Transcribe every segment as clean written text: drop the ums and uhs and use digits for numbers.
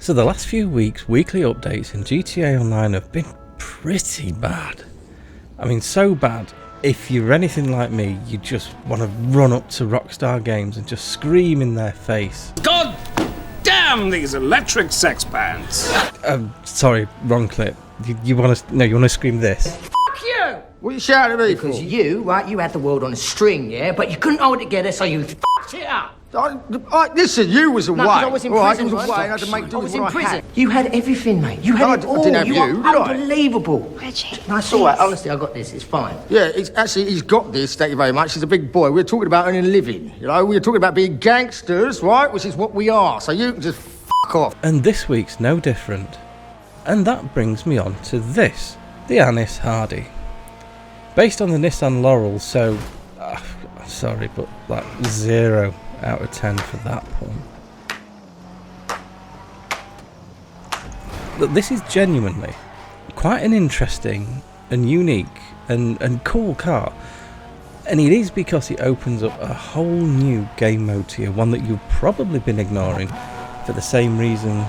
So the last few weeks, weekly updates in GTA Online have been pretty bad. I mean, so bad, if you're anything like me, you just want to run up to Rockstar Games and just scream in their face. God damn these electric sex bands! Sorry, wrong clip. You want to scream this. F*** you! What are you shouting at me Because for? you, right, you had the world on a string, yeah? But you couldn't hold it together, so you f***ed it up. Listen, you was away. No, 'cause I was in All prison. Right, you was away and I had to make do I was with in what I prison. had. You had everything, mate. You had it I all. didn't have you, are did I? unbelievable. Reggie. No, it's all right. Honestly, I got this. It's fine. Yeah, he's got this, thank you very much. He's a big boy. We're talking about earning a living. You know, we're talking about being gangsters, right? Which is what we are. So you can just f*** off. And this week's no different. And that brings me on to this, the Anis Hardy. Based on the Nissan Laurel, so, sorry, but like 0 out of 10 for that pun. Look, this is genuinely quite an interesting and unique and cool car. And it is because it opens up a whole new game mode to you, one that you've probably been ignoring for the same reasons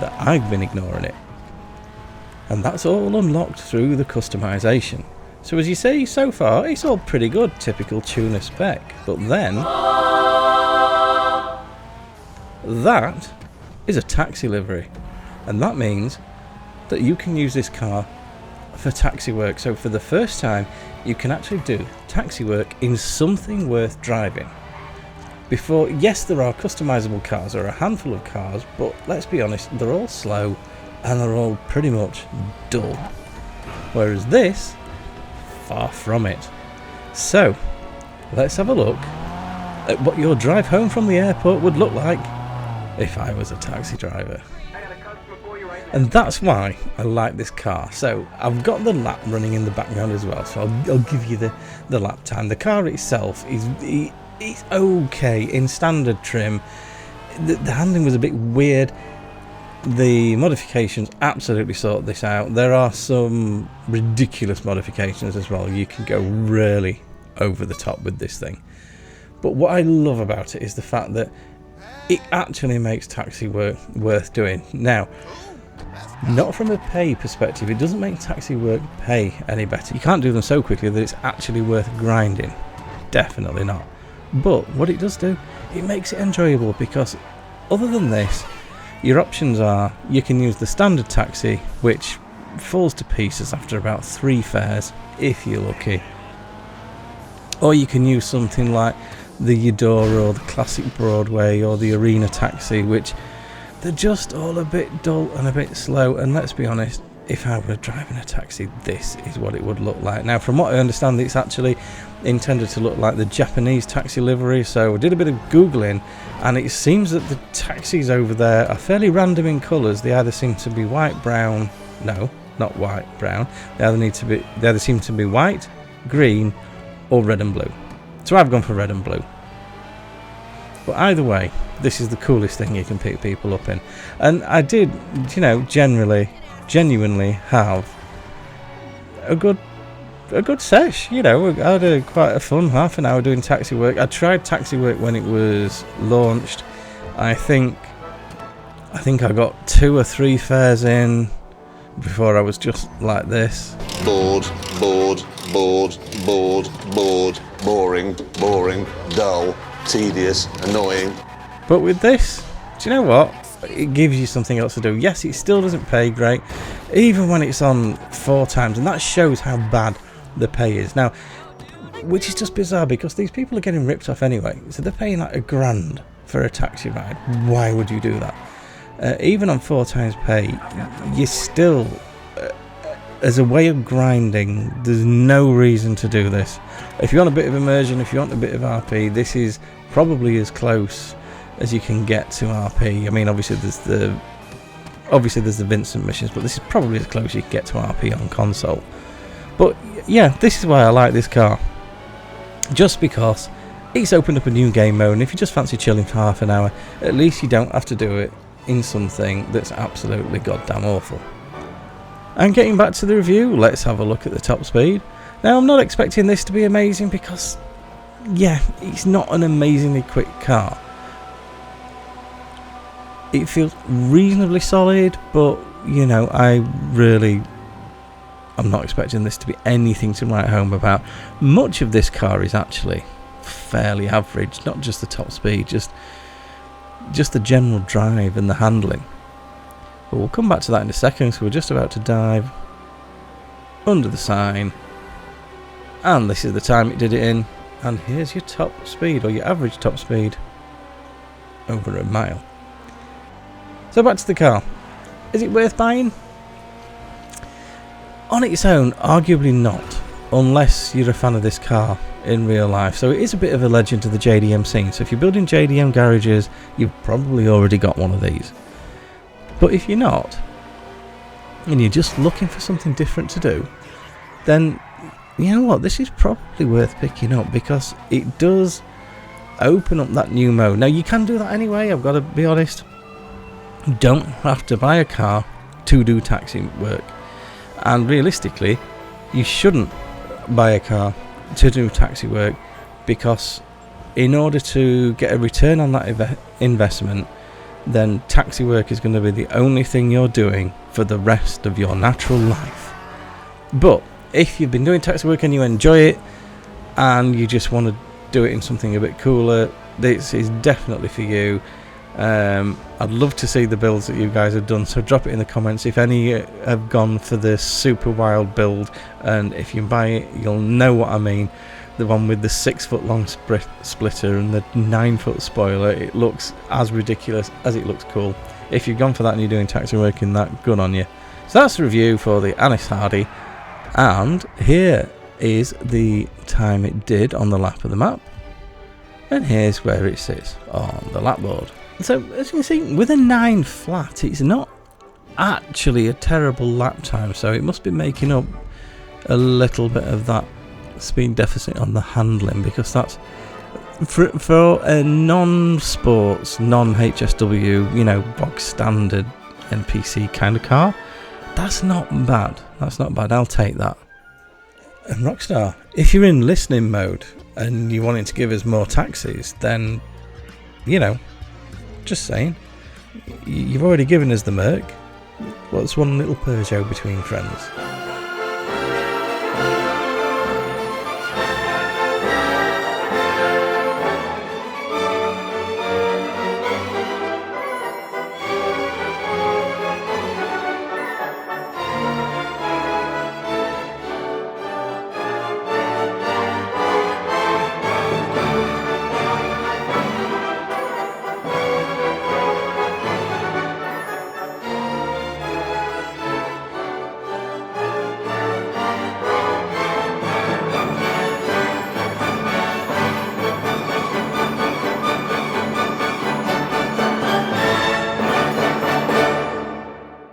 that I've been ignoring it. And that's all unlocked through the customization. So as you see, so far, it's all pretty good, typical tuner spec. But then, that is a taxi livery. And that means that you can use this car for taxi work. So for the first time, you can actually do taxi work in something worth driving. Before, yes, there are customizable cars, there are a handful of cars, but let's be honest, they're all slow and they're all pretty much dull. Whereas this, far from it. So, let's have a look at what your drive home from the airport would look like if I was a taxi driver. And that's why I like this car. So I've got the lap running in the background as well, so I'll give you the lap time. The car itself is okay in standard trim. The handling was a bit weird. The modifications absolutely sort this out. There are some ridiculous modifications as well. You can go really over the top with this thing. But what I love about it is the fact that it actually makes taxi work worth doing. Now, not from a pay perspective, it doesn't make taxi work pay any better. You can't do them so quickly that it's actually worth grinding. Definitely not. But what it does do, it makes it enjoyable, because other than this, your options are, you can use the standard taxi, which falls to pieces after about 3 fares, if you're lucky. Or you can use something like the Eudora or the classic Broadway or the arena taxi, which they're just all a bit dull and a bit slow. And let's be honest, if I were driving a taxi, this is what it would look like. Now, from what I understand, it's actually intended to look like the Japanese taxi livery. So I did a bit of Googling, and it seems that the taxis over there are fairly random in colours. They either seem to be white, brown, no, not white, brown. They either seem to be white, green, or red and blue. So I've gone for red and blue. But either way, this is the coolest thing you can pick people up in. And I did, genuinely have a good sesh. I had quite a fun half an hour doing taxi work. I tried taxi work when it was launched. I think I got 2 or 3 fares in before I was just like this. Bored, boring, dull, tedious, annoying. But with this, do you know what? It gives you something else to do. Yes, it still doesn't pay great, even when it's on 4 times, and that shows how bad the pay is. Now, which is just bizarre, because these people are getting ripped off anyway. So they're paying like $1,000 for a taxi ride. Why would you do that? Even on 4 times pay, you still, as a way of grinding, there's no reason to do this. If you want a bit of immersion, if you want a bit of RP, this is probably as close as you can get to RP. I mean, obviously there's the Vincent missions, but this is probably as close as you can get to RP on console. But yeah, this is why I like this car, just because it's opened up a new game mode, and if you just fancy chilling for half an hour, at least you don't have to do it in something that's absolutely goddamn awful. And getting back to the review, let's have a look at the top speed. Now, I'm not expecting this to be amazing, because yeah, it's not an amazingly quick car. It feels reasonably solid, but you know, I'm not expecting this to be anything to write home about. Much of this car is actually fairly average, not just the top speed, just the general drive and the handling. But we'll come back to that in a second, so we're just about to dive under the sign, and this is the time it did it in, and here's your top speed, or your average top speed, over a mile. So back to the car. Is it worth buying? On its own, arguably not, unless you're a fan of this car in real life. So it is a bit of a legend to the JDM scene. So if you're building JDM garages, you've probably already got one of these. But if you're not, and you're just looking for something different to do, then you know what, this is probably worth picking up, because it does open up that new mode. Now you can do that anyway, I've got to be honest. You don't have to buy a car to do taxi work, and realistically you shouldn't buy a car to do taxi work, because in order to get a return on that investment, then taxi work is going to be the only thing you're doing for the rest of your natural life. But if you've been doing taxi work and you enjoy it, and you just want to do it in something a bit cooler, this is definitely for you. I'd love to see the builds that you guys have done, so drop it in the comments if any have gone for the super wild build, and if you buy it you'll know what I mean. The one with the 6 foot long splitter and the 9 foot spoiler. It looks as ridiculous as it looks cool. If you've gone for that and you're doing taxi work in that, good on you. So that's the review for the Anis Hardy, and here is the time it did on the lap of the map, and here's where it sits on the lap board. So as you can see, with a 9 flat, it's not actually a terrible lap time, so it must be making up a little bit of that speed deficit on the handling, because that's for a non-sports, non-HSW, you know, bog standard NPC kind of car, that's not bad. That's not bad, I'll take that. And Rockstar, if you're in listening mode and you're wanting to give us more taxis, then, you know, just saying, you've already given us the Merc. What's one little Peugeot between friends?